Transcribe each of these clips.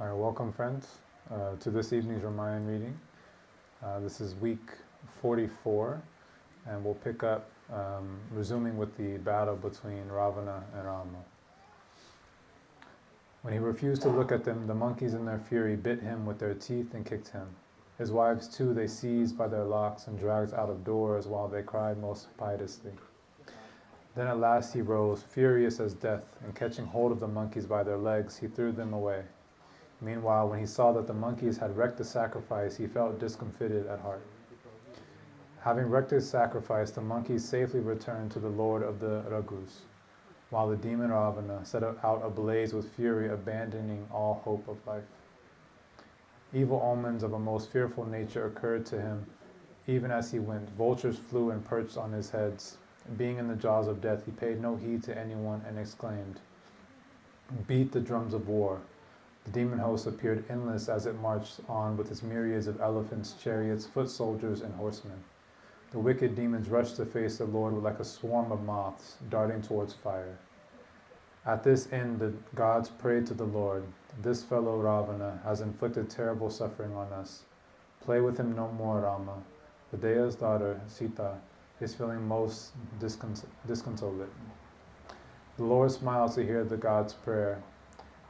All right, welcome friends to this evening's Ramayana reading. This is week 44, and we'll pick up resuming with the battle between Ravana and Rama. When he refused to look at them, the monkeys in their fury bit him with their teeth and kicked him. His wives too they seized by their locks and dragged out of doors while they cried most piteously. Then at last he rose, furious as death, and catching hold of the monkeys by their legs, he threw them away. Meanwhile, when he saw that the monkeys had wrecked the sacrifice, he felt discomfited at heart. Having wrecked his sacrifice, the monkeys safely returned to the lord of the Raghus, while the demon Ravana set out ablaze with fury, abandoning all hope of life. Evil omens of a most fearful nature occurred to him. Even as he went, vultures flew and perched on his heads. Being in the jaws of death, he paid no heed to anyone and exclaimed, "Beat the drums of war." The demon host appeared endless as it marched on with its myriads of elephants, chariots, foot soldiers, and horsemen. The wicked demons rushed to face the Lord like a swarm of moths, darting towards fire. At this end, the gods prayed to the Lord, "This fellow Ravana has inflicted terrible suffering on us. Play with him no more, Rama. Videya's daughter, Sita, is feeling most disconsolate." The Lord smiled to hear the god's prayer.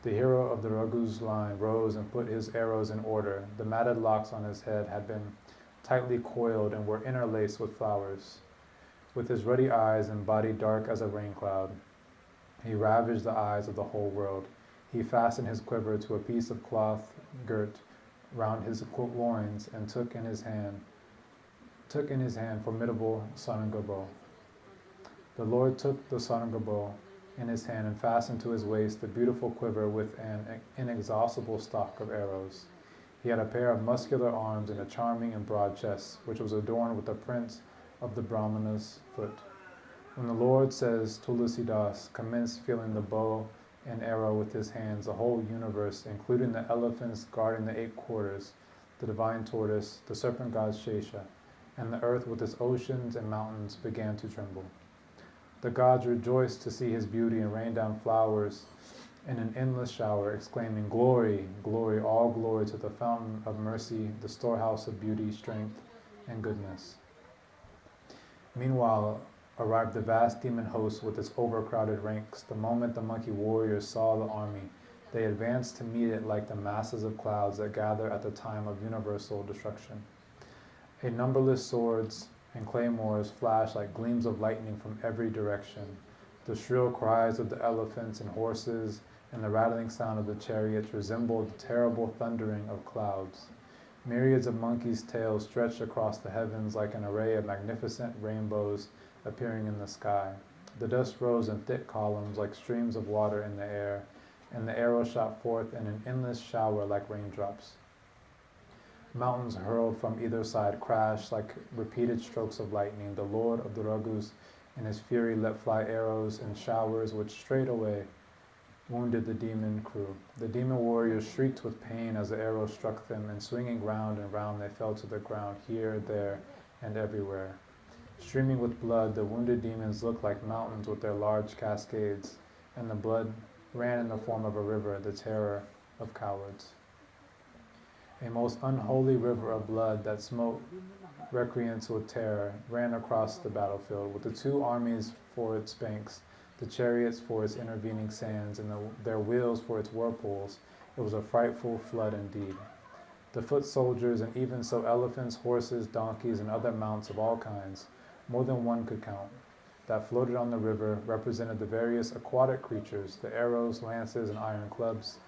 The hero of the Raghu's line rose and put his arrows in order. The matted locks on his head had been tightly coiled and were interlaced with flowers. With his ruddy eyes and body dark as a rain cloud, he ravaged the eyes of the whole world. He fastened his quiver to a piece of cloth girt round his loins and took in his hand formidable Saranga bow. The Lord took the Saranga bow in his hand and fastened to his waist the beautiful quiver with an inexhaustible stock of arrows. He had a pair of muscular arms and a charming and broad chest, which was adorned with the print of the Brahmana's foot. When the Lord, says Tulsidas, commenced feeling the bow and arrow with his hands, the whole universe, including the elephants guarding the 8 quarters, the divine tortoise, the serpent god Shesha, and the earth with its oceans and mountains, began to tremble. The gods rejoiced to see his beauty and rained down flowers in an endless shower, exclaiming, "Glory, glory, all glory to the fountain of mercy, the storehouse of beauty, strength, and goodness." Meanwhile arrived the vast demon host with its overcrowded ranks. The moment the monkey warriors saw the army, they advanced to meet it like the masses of clouds that gather at the time of universal destruction. A numberless swords and claymores flashed like gleams of lightning from every direction. The shrill cries of the elephants and horses and the rattling sound of the chariots resembled the terrible thundering of clouds. Myriads of monkeys' tails stretched across the heavens like an array of magnificent rainbows appearing in the sky. The dust rose in thick columns like streams of water in the air, and the arrows shot forth in an endless shower like raindrops. Mountains hurled from either side crashed like repeated strokes of lightning. The Lord of the Raghus in his fury let fly arrows in showers which straightway wounded the demon crew. The demon warriors shrieked with pain as the arrows struck them, and swinging round and round they fell to the ground here, there, and everywhere. Streaming with blood, the wounded demons looked like mountains with their large cascades, and the blood ran in the form of a river, the terror of cowards. A most unholy river of blood that smote recreants with terror ran across the battlefield, with the 2 armies for its banks, the chariots for its intervening sands, and their wheels for its whirlpools. It was a frightful flood indeed. The foot soldiers, and even so elephants, horses, donkeys, and other mounts of all kinds, more than one could count, that floated on the river, represented the various aquatic creatures. The arrows, lances, and iron clubs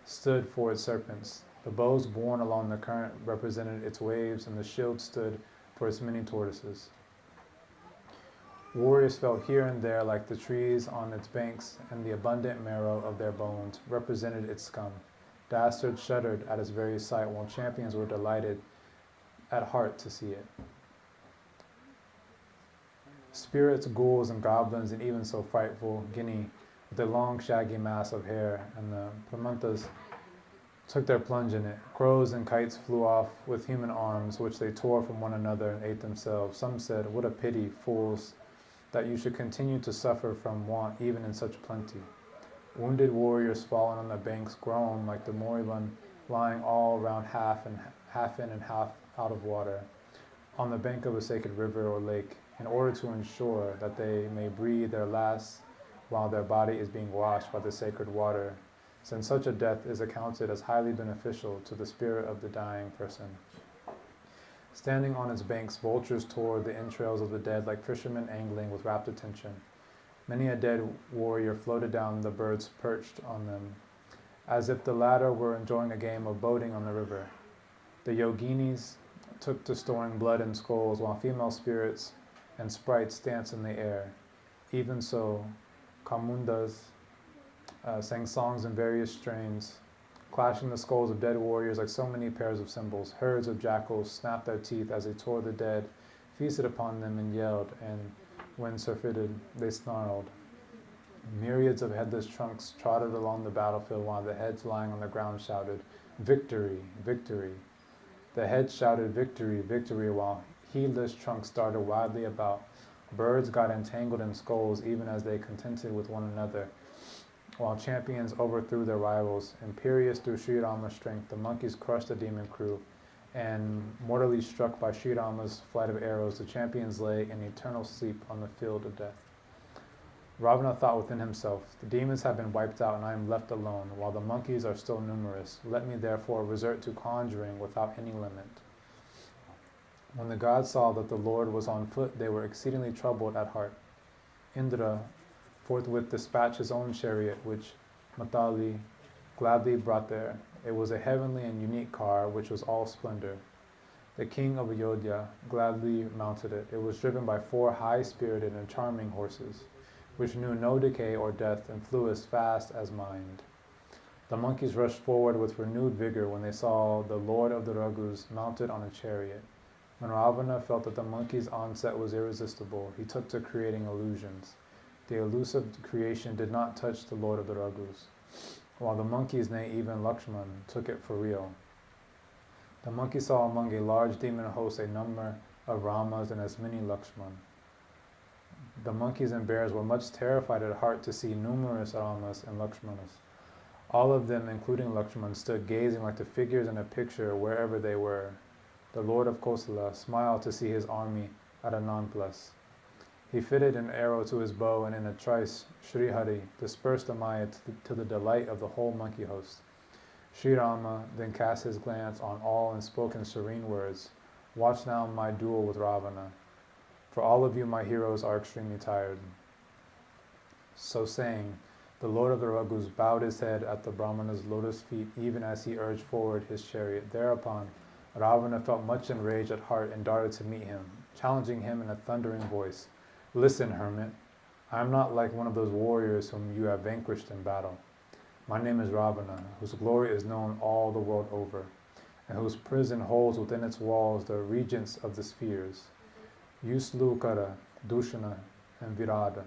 stood for its serpents. The bows borne along the current represented its waves, and the shield stood for its many tortoises. Warriors fell here and there like the trees on its banks, and the abundant marrow of their bones represented its scum. Dastards shuddered at its very sight, while champions were delighted at heart to see it. Spirits, ghouls, and goblins, and even so frightful Guinea, with a long shaggy mass of hair, and the Pramanthas took their plunge in it. Crows and kites flew off with human arms, which they tore from one another and ate themselves. Some said, "What a pity, fools, that you should continue to suffer from want even in such plenty." Wounded warriors fallen on the banks groan like the moribund lying all round half in and half out of water, on the bank of a sacred river or lake, in order to ensure that they may breathe their last while their body is being washed by the sacred water, since such a death is accounted as highly beneficial to the spirit of the dying person. Standing on its banks, vultures tore the entrails of the dead like fishermen angling with rapt attention. Many a dead warrior floated down, the birds perched on them, as if the latter were enjoying a game of boating on the river. The yoginis took to storing blood in skulls, while female spirits and sprites danced in the air. Even so, Kamundas sang songs in various strains, clashing the skulls of dead warriors like so many pairs of cymbals. Herds of jackals snapped their teeth as they tore the dead, feasted upon them and yelled, and when surfeited, they snarled. Myriads of headless trunks trotted along the battlefield while the heads lying on the ground shouted, "Victory, victory." The heads shouted, "Victory, victory," while heedless trunks darted wildly about. Birds got entangled in skulls even as they contended with one another, while champions overthrew their rivals. Imperious through Sri Rama's strength, the monkeys crushed the demon crew, and mortally struck by Sri Rama's flight of arrows, the champions lay in eternal sleep on the field of death. Ravana thought within himself, "The demons have been wiped out and I am left alone, while the monkeys are still numerous. Let me therefore resort to conjuring without any limit." When the gods saw that the Lord was on foot, they were exceedingly troubled at heart. Indra forthwith dispatched his own chariot, which Matali gladly brought there. It was a heavenly and unique car, which was all splendor. The king of Ayodhya gladly mounted it. It was driven by 4 high-spirited and charming horses, which knew no decay or death and flew as fast as mind. The monkeys rushed forward with renewed vigor when they saw the Lord of the Raghus mounted on a chariot. When Ravana felt that the monkey's onset was irresistible, he took to creating illusions. The elusive creation did not touch the Lord of the Raghus, while the monkeys, nay, even Lakshman, took it for real. The monkey saw among a large demon host a number of Ramas and as many Lakshman. The monkeys and bears were much terrified at heart to see numerous Ramas and Lakshmanas. All of them, including Lakshman, stood gazing like the figures in a picture wherever they were. The Lord of Kosala smiled to see his army at a nonplus. He fitted an arrow to his bow, and in a trice Srihari dispersed the Maya to the delight of the whole monkey host. Sri Rama then cast his glance on all and spoke in serene words, "Watch now my duel with Ravana, for all of you my heroes are extremely tired." So saying, the Lord of the Raghus bowed his head at the Brahmana's lotus feet even as he urged forward his chariot. Thereupon Ravana felt much enraged at heart and darted to meet him, challenging him in a thundering voice. "Listen, hermit, I am not like one of those warriors whom you have vanquished in battle. My name is Ravana, whose glory is known all the world over, and whose prison holds within its walls the regents of the spheres. You slew Kara, Dushana, and Virada,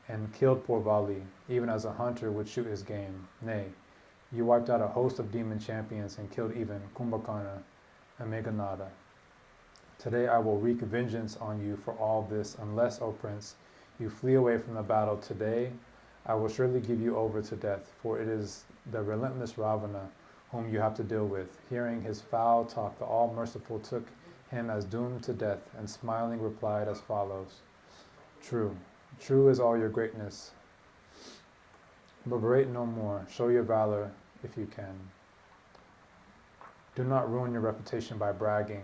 and killed poor Vali, even as a hunter would shoot his game. Nay, you wiped out a host of demon champions and killed even Kumbhakarna and Meghanada. Today I will wreak vengeance on you for all this, unless, O prince, you flee away from the battle. Today I will surely give you over to death, for it is the relentless Ravana whom you have to deal with." Hearing his foul talk, the All-Merciful took him as doomed to death, and smiling replied as follows, "True, true is all your greatness, but berate no more. Show your valor if you can. Do not ruin your reputation by bragging.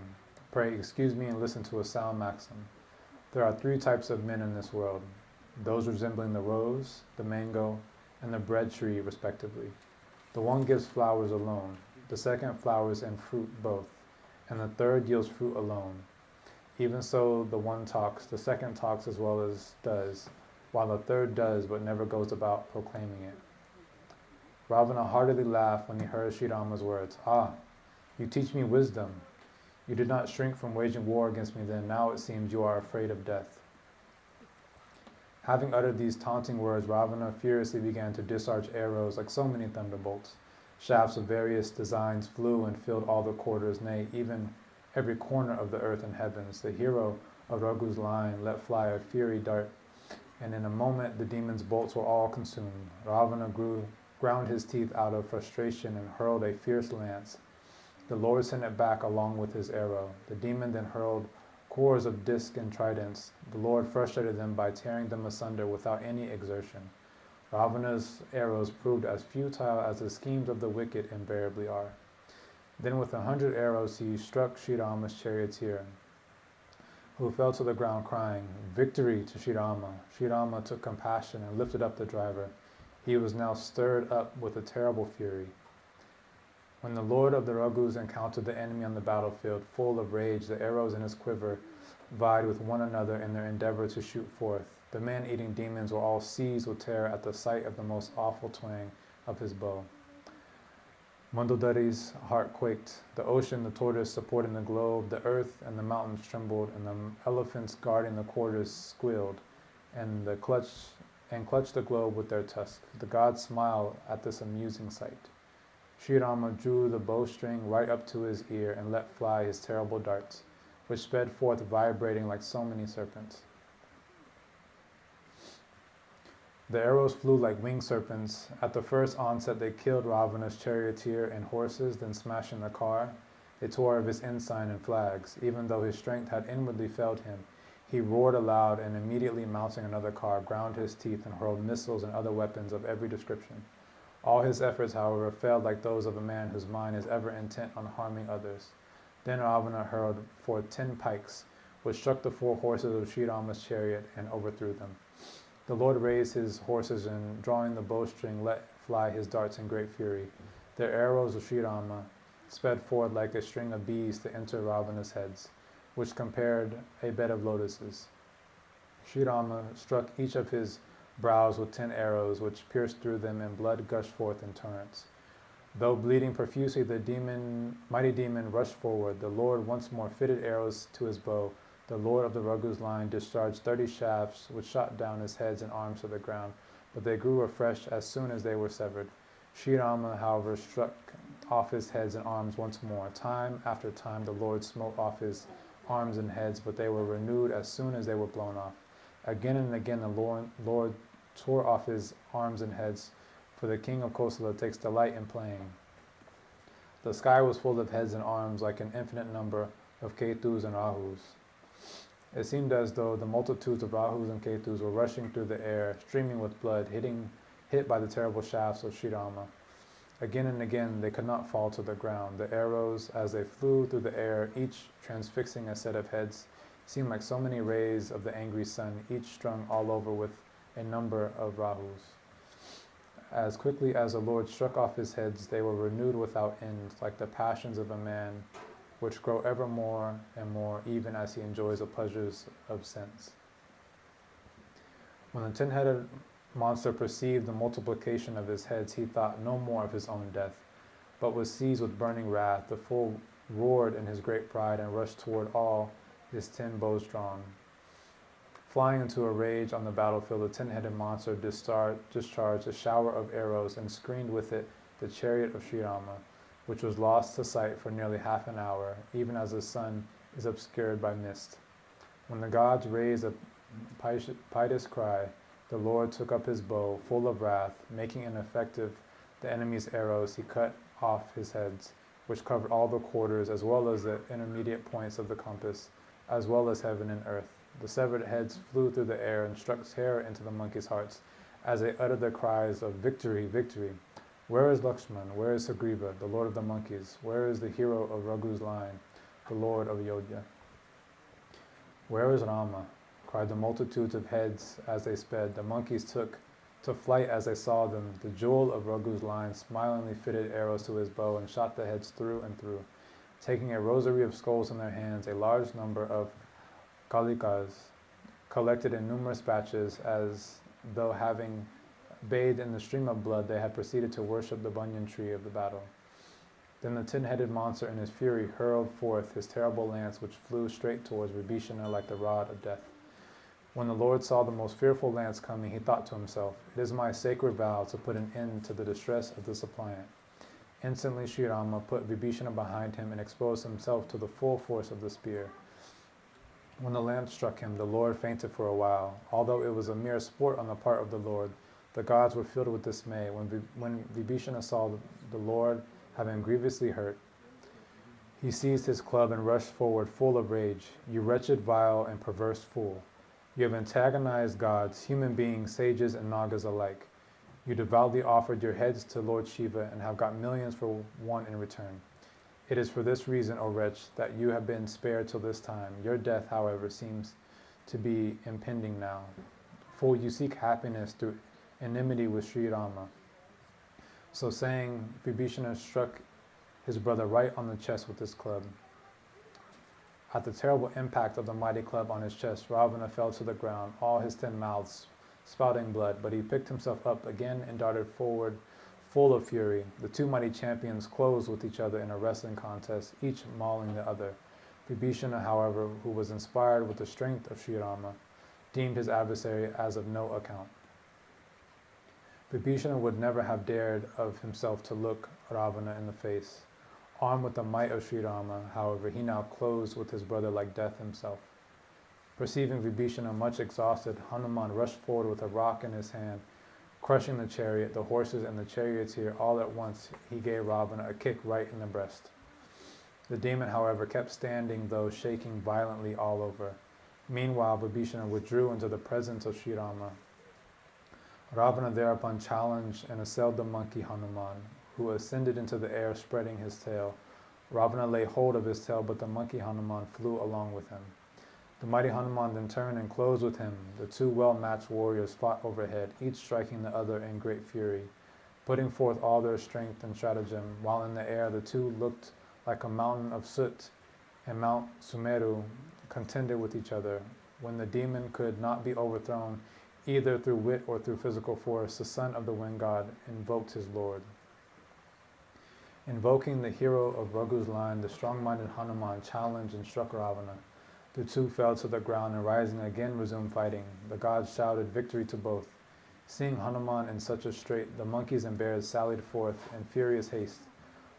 Pray, excuse me and listen to a sound maxim. There are 3 types of men in this world, those resembling the rose, the mango, and the bread tree, respectively. The one gives flowers alone, the second flowers and fruit both, and the third yields fruit alone. Even so, the one talks, the second talks as well as does, while the third does but never goes about proclaiming it." Ravana heartily laughed when he heard Sri Rama's words. "Ah, you teach me wisdom. You did not shrink from waging war against me then. Now it seems you are afraid of death." Having uttered these taunting words, Ravana furiously began to discharge arrows like so many thunderbolts. Shafts of various designs flew and filled all the quarters, nay, even every corner of the earth and heavens. The hero of Raghu's line let fly a fiery dart and in a moment the demon's bolts were all consumed. Ravana ground his teeth out of frustration and hurled a fierce lance. The Lord sent it back along with his arrow. The demon then hurled cores of discs and tridents. The Lord frustrated them by tearing them asunder without any exertion. Ravana's arrows proved as futile as the schemes of the wicked invariably are. Then with 100 arrows he struck Sri Rama's charioteer, who fell to the ground crying, "Victory to Sri Rama!" Sri Rama took compassion and lifted up the driver. He was now stirred up with a terrible fury. When the Lord of the Raghus encountered the enemy on the battlefield, full of rage, the arrows in his quiver vied with one another in their endeavor to shoot forth. The man-eating demons were all seized with terror at the sight of the most awful twang of his bow. Mandodari's heart quaked. The ocean, the tortoise supporting the globe, the earth and the mountains trembled, and the elephants guarding the quarters squealed, and clutched the globe with their tusks. The gods smiled at this amusing sight. Sri Rama drew the bowstring right up to his ear and let fly his terrible darts, which sped forth vibrating like so many serpents. The arrows flew like winged serpents. At the first onset they killed Ravana's charioteer and horses, then smashing the car, they tore of his ensign and flags. Even though his strength had inwardly failed him, he roared aloud and immediately mounting another car, ground his teeth and hurled missiles and other weapons of every description. All his efforts, however, failed like those of a man whose mind is ever intent on harming others. Then Ravana hurled forth 10 pikes, which struck the 4 horses of Sri Rama's chariot and overthrew them. The Lord raised his horses and, drawing the bowstring, let fly his darts in great fury. Their arrows of Sri Rama sped forward like a string of bees to enter Ravana's heads, which compared a bed of lotuses. Sri Rama struck each of his brows with 10 arrows, which pierced through them, and blood gushed forth in torrents. Though bleeding profusely, the mighty demon rushed forward. The Lord once more fitted arrows to his bow. The Lord of the Raghus line discharged 30 shafts, which shot down his heads and arms to the ground, but they grew afresh as soon as they were severed. Sri Rama, however, struck off his heads and arms once more. Time after time the Lord smote off his arms and heads, but they were renewed as soon as they were blown off. Again and again the Lord tore off his arms and heads, for the king of Kosala takes delight in playing. The sky was full of heads and arms, like an infinite number of Ketus and Rahus. It seemed as though the multitudes of Rahus and Ketus were rushing through the air, streaming with blood, hit by the terrible shafts of Sri Rama. Again and again they could not fall to the ground. The arrows, as they flew through the air, each transfixing a set of heads, seemed like so many rays of the angry sun, each strung all over with a number of Rahus. As quickly as the Lord struck off his heads, they were renewed without end, like the passions of a man, which grow ever more and more, even as he enjoys the pleasures of sense. When the 10-headed monster perceived the multiplication of his heads, he thought no more of his own death, but was seized with burning wrath. The fool roared in his great pride and rushed toward all his 10 bows drawn. Flying into a rage on the battlefield, the 10-headed monster discharged a shower of arrows and screened with it the chariot of Sri Rama, which was lost to sight for nearly half an hour, even as the sun is obscured by mist. When the gods raised a piteous cry, the Lord took up his bow, full of wrath. Making ineffective the enemy's arrows, he cut off his heads, which covered all the quarters, as well as the intermediate points of the compass, as well as heaven and earth. The severed heads flew through the air and struck terror into the monkeys' hearts, as they uttered their cries of victory, victory. Where is Lakshman? Where is Sugriva, the lord of the monkeys? Where is the hero of Raghu's line, the lord of Ayodhya? Where is Rama? Cried the multitudes of heads as they sped. The monkeys took to flight as they saw them. The jewel of Raghu's line smilingly fitted arrows to his bow and shot the heads through and through. Taking a rosary of skulls in their hands, a large number of kalikas, collected in numerous batches, as though having bathed in the stream of blood, they had proceeded to worship the banyan tree of the battle. Then the 10-headed monster in his fury hurled forth his terrible lance, which flew straight towards Vibhishana like the rod of death. When the Lord saw the most fearful lance coming, he thought to himself, "It is my sacred vow to put an end to the distress of the suppliant." Instantly Sri Rama put Vibhishana behind him and exposed himself to the full force of the spear. When the lance struck him, the Lord fainted for a while. Although it was a mere sport on the part of the Lord, the gods were filled with dismay when Vibhishana saw the Lord having grievously hurt. He seized his club and rushed forward full of rage. You wretched, vile, and perverse fool. You have antagonized gods, human beings, sages, and nagas alike. You devoutly offered your heads to Lord Shiva and have got millions for one in return. It is for this reason, O wretch, that you have been spared till this time. Your death, however, seems to be impending now. For you seek happiness through enmity with Sri Rama. So saying, Vibhishana struck his brother right on the chest with his club. At the terrible impact of the mighty club on his chest, Ravana fell to the ground, all his 10 mouths spouting blood, but he picked himself up again and darted forward full of fury. The two mighty champions closed with each other in a wrestling contest, each mauling the other. Vibhishana, however, who was inspired with the strength of Sri Rama, deemed his adversary as of no account. Vibhishana would never have dared of himself to look Ravana in the face. Armed with the might of Sri Rama, however, he now closed with his brother like death himself. Perceiving Vibhishana much exhausted, Hanuman rushed forward with a rock in his hand, crushing the chariot, the horses, and the charioteer all at once. He gave Ravana a kick right in the breast. The demon, however, kept standing, though shaking violently all over. Meanwhile, Vibhishana withdrew into the presence of Sri Rama. Ravana thereupon challenged and assailed the monkey Hanuman, who ascended into the air, spreading his tail. Ravana laid hold of his tail, but the monkey Hanuman flew along with him. The mighty Hanuman then turned and closed with him. The two well-matched warriors fought overhead, each striking the other in great fury, putting forth all their strength and stratagem. While in the air, the two looked like a mountain of soot and Mount Sumeru contended with each other. When the demon could not be overthrown, either through wit or through physical force, the son of the wind god invoked his lord. Invoking the hero of Raghu's line, the strong-minded Hanuman challenged and struck Ravana. The two fell to the ground and rising again resumed fighting. The gods shouted victory to both. Seeing Hanuman in such a strait, the monkeys and bears sallied forth in furious haste,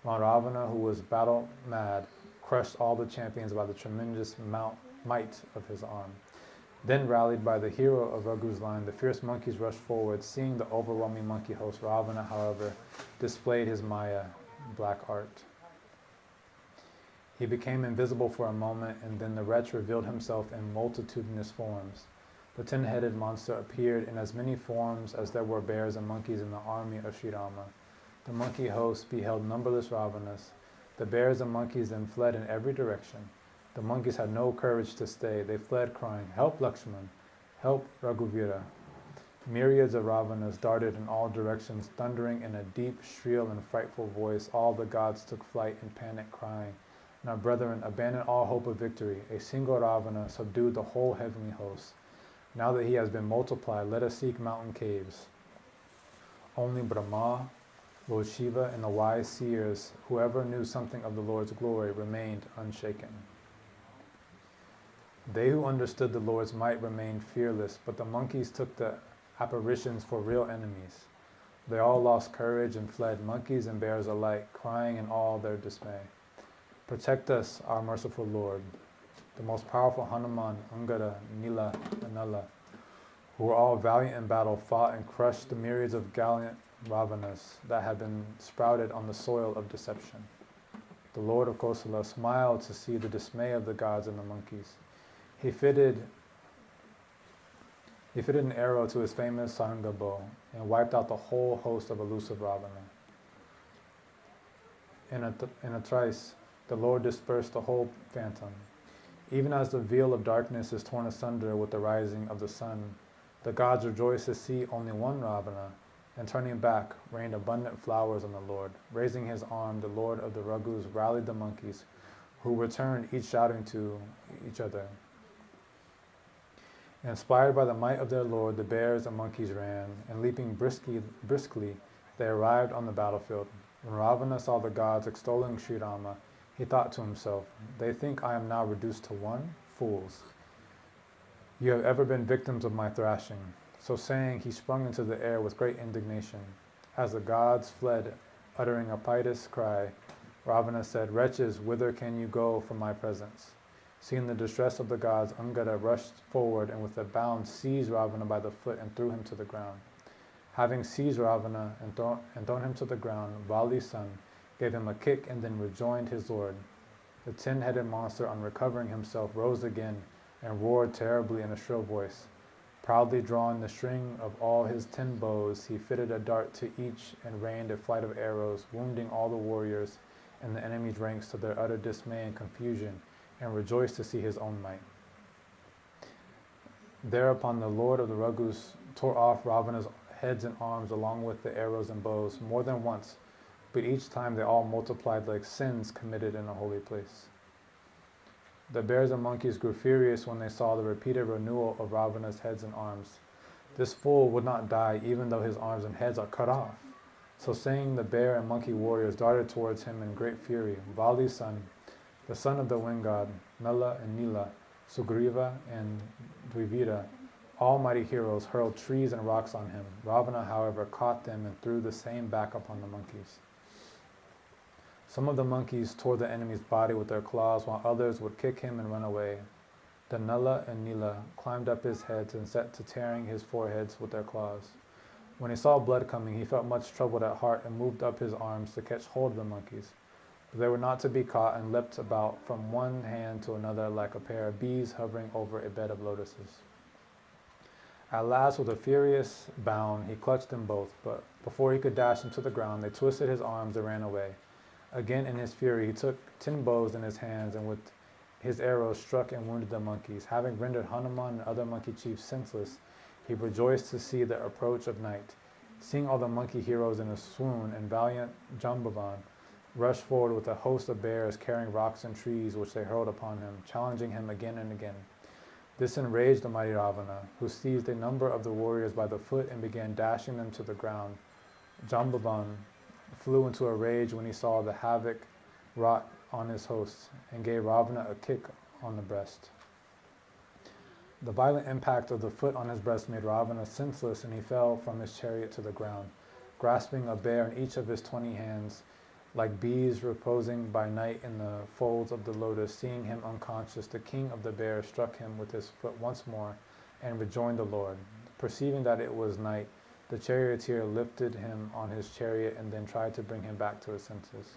while Ravana, who was battle-mad, crushed all the champions by the tremendous might of his arm. Then, rallied by the hero of Raghu's line, the fierce monkeys rushed forward. Seeing the overwhelming monkey host, Ravana, however, displayed his Maya, black art. He became invisible for a moment, and then the wretch revealed himself in multitudinous forms. The 10-headed monster appeared in as many forms as there were bears and monkeys in the army of Sri Rama. The monkey host beheld numberless Ravanas. The bears and monkeys then fled in every direction. The monkeys had no courage to stay. They fled crying, "Help Lakshman! Help Raghuvira!" Myriads of Ravanas darted in all directions, thundering in a deep, shrill, and frightful voice. All the gods took flight in panic, crying, "Now, brethren, abandon all hope of victory. A single Ravana subdued the whole heavenly host. Now that he has been multiplied, let us seek mountain caves." Only Brahma, Lord Shiva, and the wise seers, whoever knew something of the Lord's glory, remained unshaken. They who understood the Lord's might remained fearless, but the monkeys took the apparitions for real enemies. They all lost courage and fled, monkeys and bears alike, crying in all their dismay, "Protect us, our merciful Lord." The most powerful Hanuman, Angada, Nila, and Nala, who were all valiant in battle, fought and crushed the myriads of gallant Ravanas that had been sprouted on the soil of deception. The Lord of Kosala smiled to see the dismay of the gods and the monkeys. He fitted an arrow to his famous Saranga bow and wiped out the whole host of elusive Ravana. In a trice, the Lord dispersed the whole phantom. Even as the veil of darkness is torn asunder with the rising of the sun, the gods rejoiced to see only one Ravana, and turning back, rained abundant flowers on the Lord. Raising his arm, the Lord of the Raghus rallied the monkeys, who returned, each shouting to each other. Inspired by the might of their lord, the bears and monkeys ran, and leaping briskly, they arrived on the battlefield. When Ravana saw the gods extolling Sri Rama, he thought to himself, "They think I am now reduced to one? Fools! You have ever been victims of my thrashing." So saying, he sprung into the air with great indignation. As the gods fled, uttering a piteous cry, Ravana said, "Wretches, whither can you go from my presence?" Seeing the distress of the gods, Angada rushed forward and with a bound seized Ravana by the foot and threw him to the ground. Having seized Ravana and thrown him to the ground, Vali's son gave him a kick and then rejoined his lord. The 10-headed monster, on recovering himself, rose again and roared terribly in a shrill voice. Proudly drawing the string of all his 10 bows, he fitted a dart to each and rained a flight of arrows, wounding all the warriors in the enemy's ranks to their utter dismay and confusion, and rejoiced to see his own might. Thereupon the lord of the Raghus tore off Ravana's heads and arms along with the arrows and bows more than once, but each time they all multiplied like sins committed in a holy place. The bears and monkeys grew furious when they saw the repeated renewal of Ravana's heads and arms. This fool would not die even though his arms and heads are cut off. So saying, the bear and monkey warriors darted towards him in great fury. Vali's son, the son of the wind god, Nala and Nila, Sugriva and Dvivida, all mighty heroes, hurled trees and rocks on him. Ravana, however, caught them and threw the same back upon the monkeys. Some of the monkeys tore the enemy's body with their claws, while others would kick him and run away. Then Nala and Nila climbed up his heads and set to tearing his foreheads with their claws. When he saw blood coming, he felt much troubled at heart and moved up his arms to catch hold of the monkeys. But they were not to be caught and leapt about from one hand to another like a pair of bees hovering over a bed of lotuses. At last, with a furious bound, he clutched them both, but before he could dash them to the ground, they twisted his arms and ran away. Again in his fury, he took 10 bows in his hands and with his arrows struck and wounded the monkeys. Having rendered Hanuman and other monkey chiefs senseless, he rejoiced to see the approach of night. Seeing all the monkey heroes in a swoon, and valiant Jambavan rushed forward with a host of bears carrying rocks and trees which they hurled upon him, challenging him again and again. This enraged the mighty Ravana, who seized a number of the warriors by the foot and began dashing them to the ground. Jambavan flew into a rage when he saw the havoc wrought on his hosts, and gave Ravana a kick on the breast. The violent impact of the foot on his breast made Ravana senseless, and he fell from his chariot to the ground, grasping a bear in each of his 20 hands, like bees reposing by night in the folds of the lotus. Seeing him unconscious, the king of the bears struck him with his foot once more, and rejoined the Lord. Perceiving that it was night, the charioteer lifted him on his chariot and then tried to bring him back to his senses.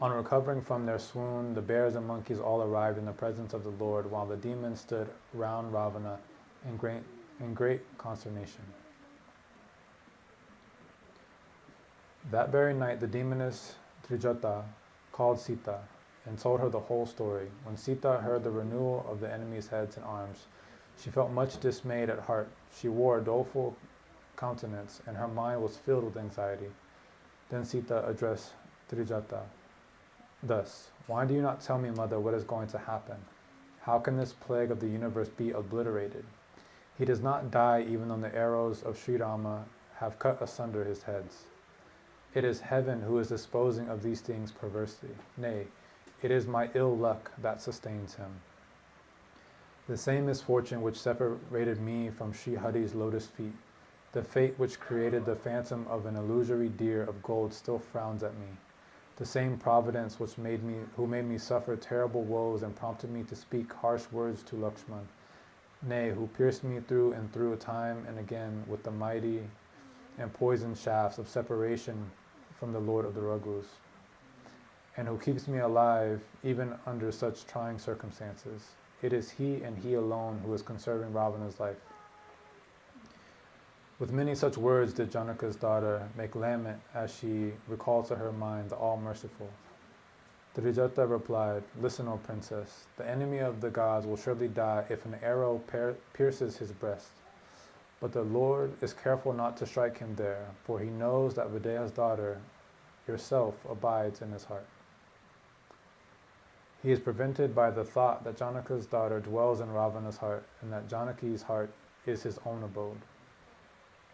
On recovering from their swoon, the bears and monkeys all arrived in the presence of the Lord, while the demons stood round Ravana in great consternation. That very night, the demoness Trijata called Sita and told her the whole story. When Sita heard the renewal of the enemy's heads and arms, she felt much dismayed at heart. She wore a doleful countenance, and her mind was filled with anxiety. Then Sita addressed Trijata thus, "Why do you not tell me, mother, what is going to happen? How can this plague of the universe be obliterated? He does not die even though the arrows of Sri Rama have cut asunder his heads. It is heaven who is disposing of these things perversely. Nay, it is my ill luck that sustains him. The same misfortune which separated me from Sri Hari's lotus feet, the fate which created the phantom of an illusory deer of gold still frowns at me. The same providence who made me suffer terrible woes and prompted me to speak harsh words to Lakshman, nay, who pierced me through and through time and again with the mighty and poisoned shafts of separation from the Lord of the Raghus, and who keeps me alive even under such trying circumstances. It is he and he alone who is conserving Ravana's life." With many such words did Janaka's daughter make lament as she recalled to her mind the All-Merciful. Trijata replied, "Listen, O princess, the enemy of the gods will surely die if an arrow pierces his breast. But the Lord is careful not to strike him there, for he knows that Videha's daughter, yourself, abides in his heart. He is prevented by the thought that Janaka's daughter dwells in Ravana's heart, and that Janaki's heart is his own abode.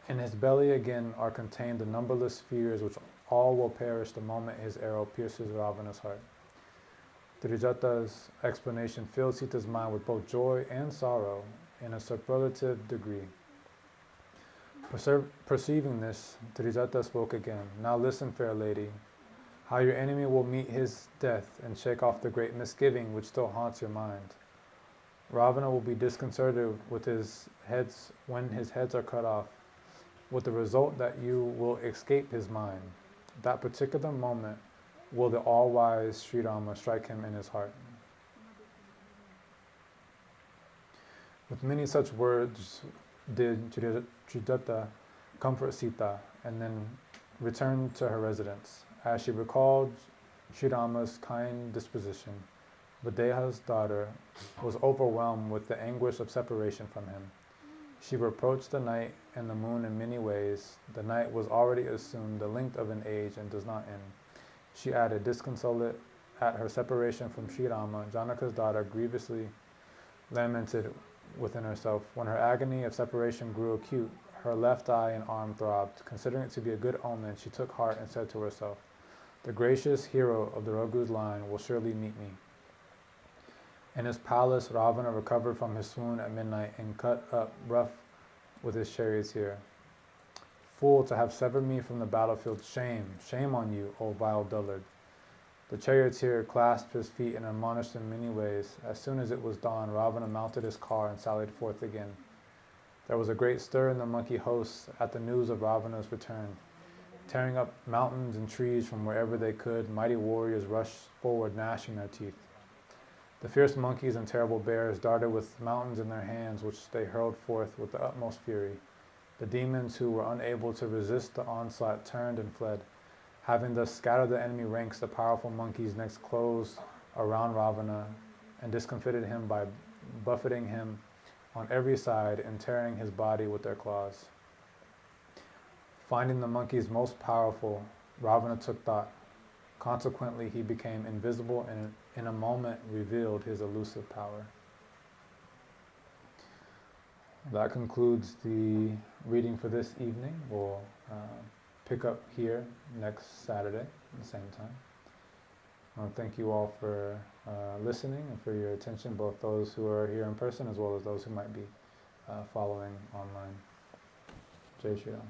In his belly again are contained the numberless fears which all will perish the moment his arrow pierces Ravana's heart." Trijata's explanation filled Sita's mind with both joy and sorrow in a superlative degree. Perceiving this, Trijata spoke again, "Now listen, fair lady. how your enemy will meet his death and shake off the great misgiving which still haunts your mind. Ravana will be disconcerted with his heads when his heads are cut off, with the result that you will escape his mind. That particular moment will the all-wise Sri Rama strike him in his heart. With many such words did Tridata comfort Sita and then returned to her residence. As she recalled Sri Rama's kind disposition, Videha's daughter was overwhelmed with the anguish of separation from him. She reproached the night and the moon in many ways. The night was already assumed the length of an age and does not end. She added, disconsolate at her separation from Sri Rama, Janaka's daughter grievously lamented within herself. When her agony of separation grew acute, her left eye and arm throbbed. Considering it to be a good omen, she took heart and said to herself, the gracious hero of the Raghu's line will surely meet me. In his palace, Ravana recovered from his swoon at midnight and cut up rough with his charioteer. Fool, to have severed me from the battlefield, shame, shame on you, O vile dullard. The charioteer clasped his feet and admonished in many ways. As soon as it was dawn, Ravana mounted his car and sallied forth again. There was a great stir in the monkey hosts at the news of Ravana's return. Tearing up mountains and trees from wherever they could, mighty warriors rushed forward, gnashing their teeth. The fierce monkeys and terrible bears darted with mountains in their hands, which they hurled forth with the utmost fury. The demons, who were unable to resist the onslaught, turned and fled. Having thus scattered the enemy ranks, the powerful monkeys next closed around Ravana and discomfited him by buffeting him on every side and tearing his body with their claws. Finding the monkeys most powerful, Ravana took thought. Consequently, he became invisible and in a moment revealed his elusive power. That concludes the reading for this evening. We'll pick up here next Saturday at the same time. I want to thank you all for listening and for your attention, both those who are here in person as well as those who might be following online. Jai Shri Ram.